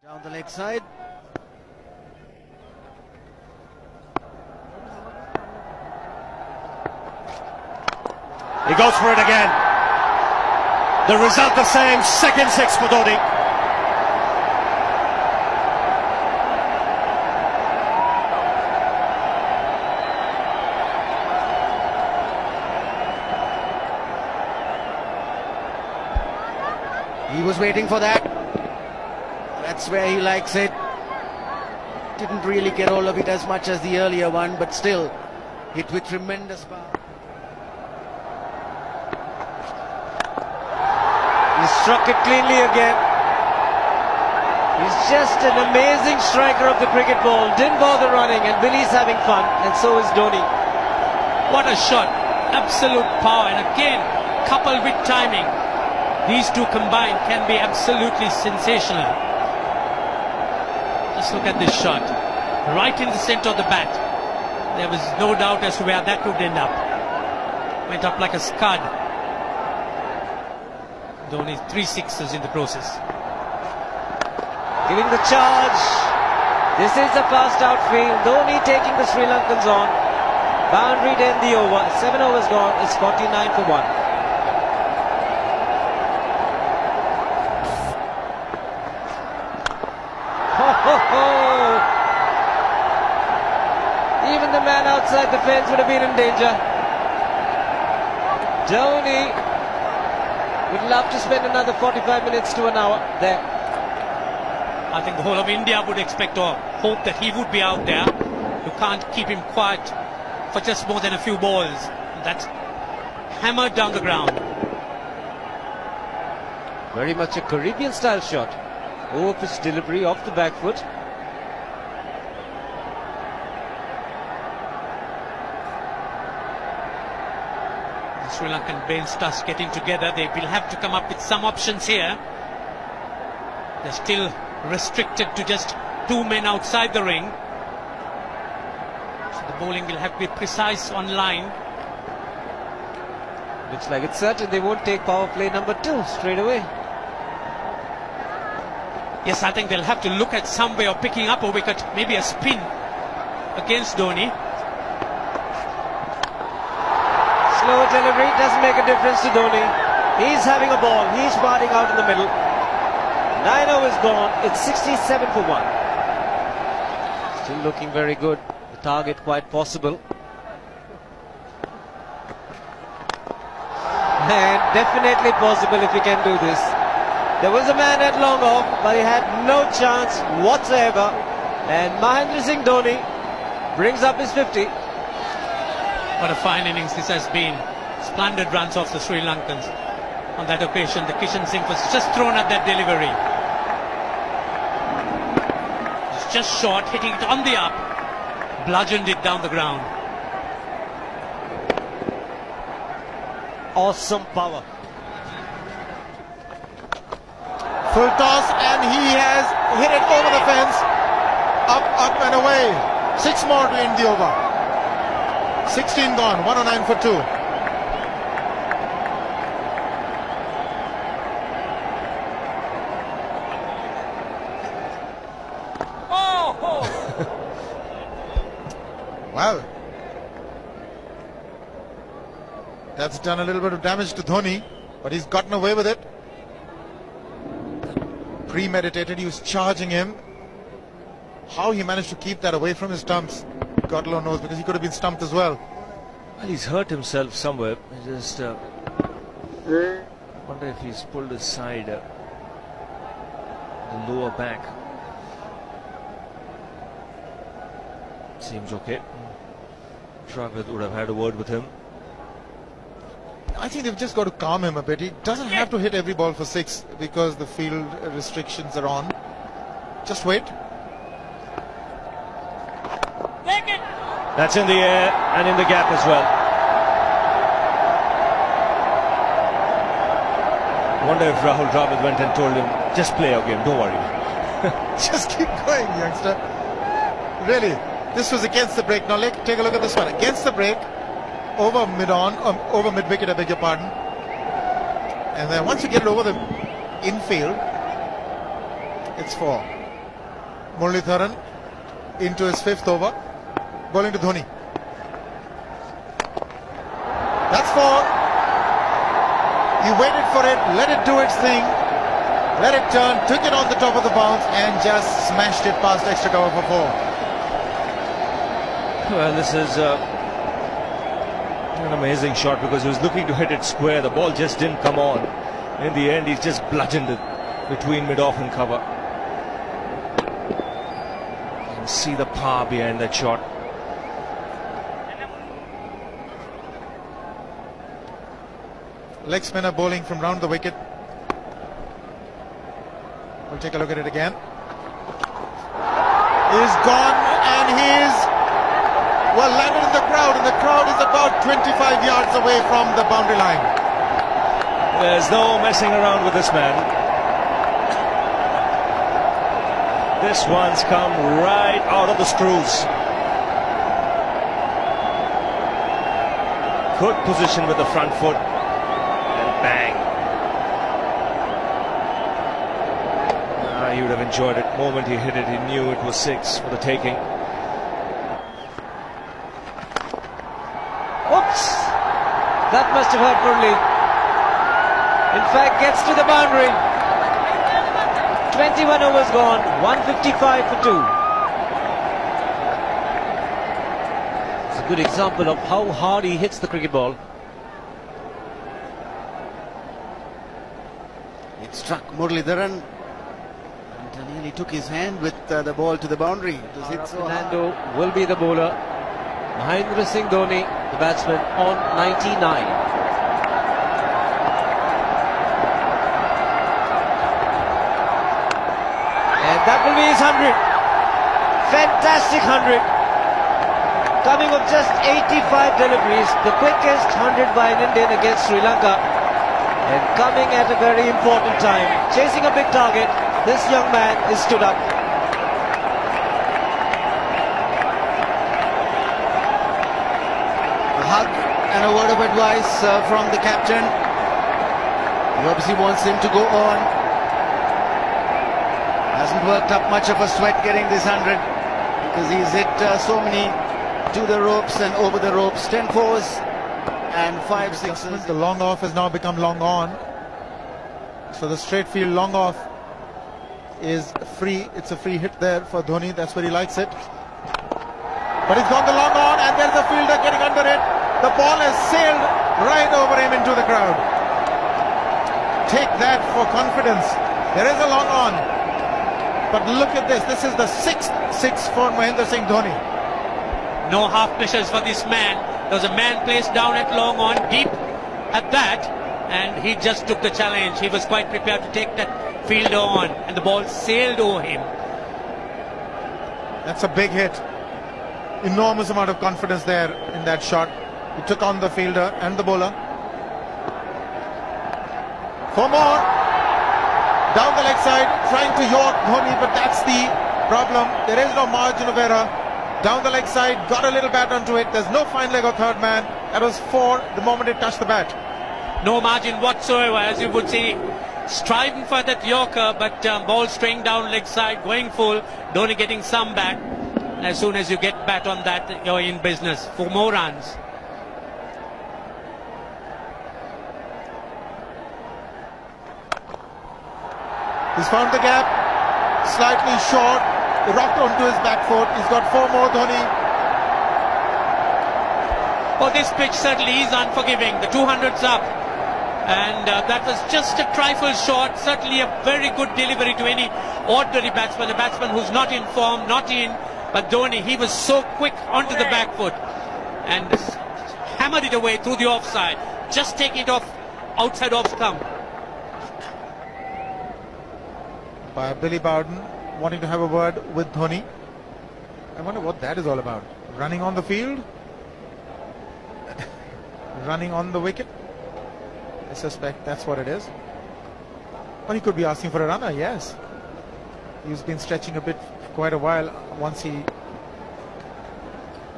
Down the leg side. He goes for it again. The result the same, second six for Dhoni. He was waiting for that. That's where he likes it. Didn't really get all of it as much as the earlier one, but still hit with tremendous power. He struck it cleanly again. He's just an amazing striker of the cricket ball. Didn't bother running, and Billy's having fun, and so is Dhoni. What a shot. Absolute power, and again coupled with timing. These two combined can be absolutely sensational. Just look at this shot. Right in the centre of the bat. There was no doubt as to where that would end up. Went up like a scud. Dhoni 3 sixes in the process. Giving the charge. This is the fast outfield. Dhoni taking the Sri Lankans on. Boundary to end the over. 7 overs gone. It's 49 for 1. Even the man outside the fence would have been in danger. Dhoni would love to spend another 45 minutes to an hour there. I think the whole of India would expect or hope that he would be out there. You can't keep him quiet for just more than a few balls. That's hammered down the ground. Very much a Caribbean style shot. Over pitch delivery off the back foot. The Sri Lankan bench starts getting together. They will have to come up with some options here. They're still restricted to just 2 men outside the ring. So the bowling will have to be precise on line. Looks like it's certain they won't take power play number 2 straight away. Yes, I think they'll have to look at some way of picking up a wicket, maybe a spin against Dhoni. Slow delivery doesn't make a difference to Dhoni. He's having a ball. He's batting out in the middle. 9 overs gone. It's 67 for 1. Still looking very good. The target quite possible. And definitely possible if he can do this. There was a man at long off, but he had no chance whatsoever. And Mahendra Singh Dhoni brings up his 50. What a fine innings this has been. Splendid runs off the Sri Lankans. On that occasion, the Kishan Singh was just thrown at that delivery. It's just short, hitting it on the up. Bludgeoned it down the ground. Awesome power. Full toss, and he has hit it over the fence. Up and away. 6 more to end the over. 16 gone, 109 for 2. Well, that's done a little bit of damage to Dhoni, but he's gotten away with it. Premeditated, he was charging him. How he managed to keep that away from his stumps, God alone knows, because he could have been stumped as well. Well, he's hurt himself somewhere. I just wonder if he's pulled aside the lower back. Seems okay. Travis would have had a word with him. I think they've just got to calm him a bit. He doesn't have to hit every ball for 6 because the field restrictions are on. Just wait. That's in the air and in the gap as well. Wonder if Rahul Dravid went and told him, just play your game, don't worry. Just keep going, youngster. Really, this was against the break. Now take a look at this one. Against the break, over mid-wicket, I beg your pardon. And then once you get it over the infield, it's 4. Muralitharan into his 5th over. Bowling to Dhoni. That's 4. He waited for it, let it do its thing, let it turn, took it on the top of the bounce and just smashed it past extra cover for 4. Well, this is an amazing shot because he was looking to hit it square. The ball just didn't come on. In the end, he's just bludgeoned it between mid-off and cover. You can see the power behind that shot. Leg spinner bowling from round the wicket. We'll take a look at it again. He's gone and he's well landed in the crowd, and the crowd is about 25 yards away from the boundary line. There's no messing around with this man. This one's come right out of the screws. Good position with the front foot. Bang. He would have enjoyed it. The moment he hit it, he knew it was 6 for the taking. Oops! That must have hurt Murli. In fact, gets to the boundary. 21 overs gone, 155 for 2. It's a good example of how hard he hits the cricket ball. It struck Muralitharan and nearly took his hand with the ball to the boundary. It was hit so hard. Fernando will be the bowler. Mahendra Singh Dhoni, the batsman, on 99. And that will be his 100. Fantastic 100. Coming of just 85 deliveries, the quickest 100 by an Indian against Sri Lanka. And coming at a very important time, chasing a big target, this young man is stood up. A hug and a word of advice from the captain. He obviously wants him to go on. Hasn't worked up much of a sweat getting this 100 because he's hit so many to the ropes and over the ropes. 10 fours and 5 sixes. The long off has now become long on. So the straight field long off is free. It's a free hit there for Dhoni. That's where he likes it. But he's gone the long on and there's a fielder getting under it. The ball has sailed right over him into the crowd. Take that for confidence. There is a long on. But look at this. This is the 6th 6 for Mahendra Singh Dhoni. No half measures for this man. There was a man placed down at long on, deep at that, and he just took the challenge. He was quite prepared to take that fielder on, and the ball sailed over him. That's a big hit. Enormous amount of confidence there in that shot. He took on the fielder and the bowler. 4 more. Down the leg side, trying to york Dhoni, but that's the problem. There is no margin of error. Down the leg side, got a little bat onto it. There's no fine leg or third man. That was 4 the moment it touched the bat. No margin whatsoever, as you would see. Striving for that yorker, but ball straying down leg side, going full. Dhoni getting some bat. As soon as you get bat on that, you're in business for more runs. He's found the gap, slightly short, rocked onto his back foot. He's got 4 more, Dhoni. Oh, this pitch certainly is unforgiving. The 200's up. And that was just a trifle short. Certainly a very good delivery to any ordinary batsman. A batsman who's not in form, not in. But Dhoni, he was so quick onto the back foot. And hammered it away through the offside. Just take it off outside off stump. By Billy Bowden wanting to have a word with Dhoni. I wonder what that is all about. Running on the field? Running on the wicket? I suspect that's what it is. Or he could be asking for a runner, yes. He's been stretching a bit for quite a while once he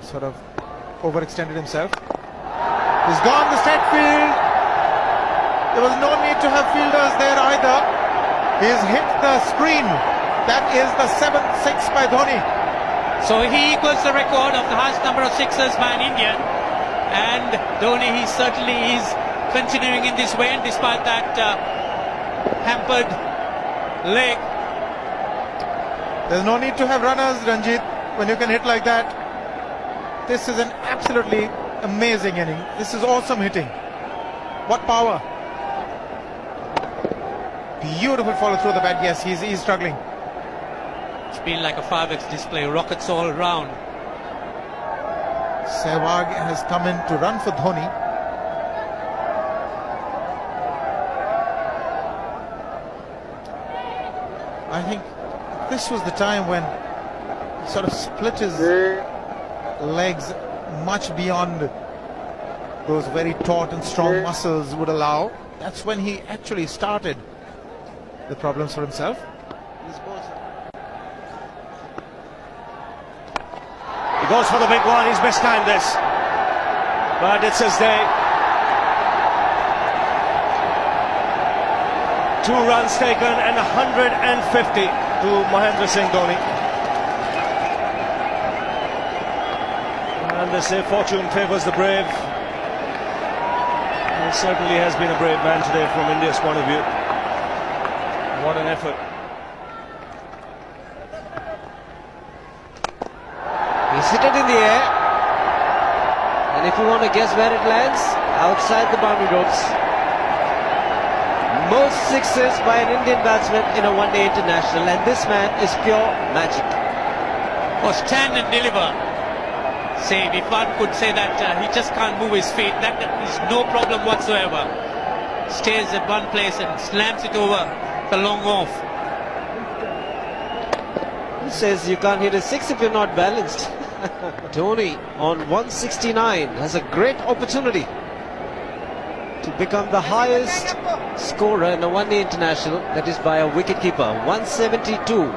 sort of overextended himself. He's gone the set field. There was no need to have fielders there either. He's hit the screen That is the 7th six by Dhoni. So he equals the record of the highest number of sixes by an Indian. And Dhoni, he certainly is continuing in this way, and despite that hampered leg. There's no need to have runners, Ranjit, when you can hit like that. This is an absolutely amazing inning. This is awesome hitting. What power. Beautiful follow through the bat. Yes, he's struggling. It's been like a 5x display, rockets all round. Sehwag has come in to run for Dhoni. I think this was the time when he sort of split his legs much beyond those very taut and strong muscles would allow. That's when he actually started the problems for himself. He goes for the big one. He's mistimed this, but it's his day. 2 runs taken and 150 to Mahendra Singh Dhoni. And they say fortune favours the brave. He certainly has been a brave man today from India's point of view. What an effort. He's hit it in the air. And if you want to guess where it lands, outside the boundary ropes. Most sixes by an Indian batsman in a one-day international, and this man is pure magic. For stand and deliver. Say, if one could say that he just can't move his feet, that is no problem whatsoever. Stays at one place and slams it over the long off. Who says you can't hit a six if you're not balanced? Dhoni on 169 has a great opportunity to become the highest scorer in a one-day international, that is by a wicketkeeper. 172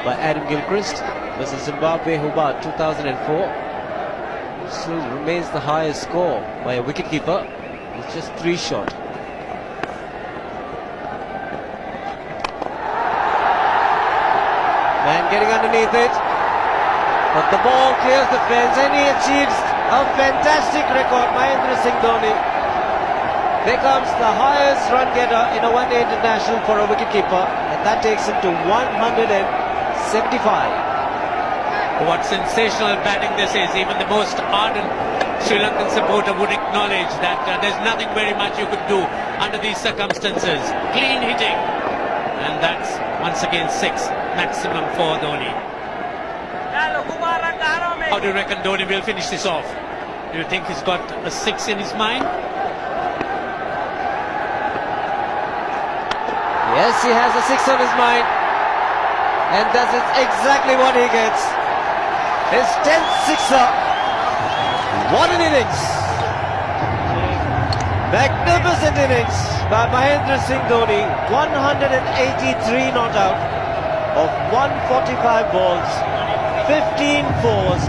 by Adam Gilchrist versus Zimbabwe Hobart 2004. Still remains the highest score by a wicketkeeper. It's just 3 short. Man getting underneath it, but the ball clears the fence and he achieves a fantastic record. Mahendra Singh Dhoni becomes the highest run getter in a one-day international for a wicketkeeper, and that takes him to 175. What sensational batting this is. Even the most ardent Sri Lankan supporter would acknowledge that there's nothing very much you could do under these circumstances. Clean hitting, and that's once again 6 maximum for Dhoni. How do you reckon Dhoni will finish this off? Do you think he's got a 6 in his mind? Yes, he has a 6 on his mind, and that is exactly what he gets. His 10th sixer. What an innings! Magnificent innings by Mahendra Singh Dhoni. 183 not out of 145 balls, 15 fours,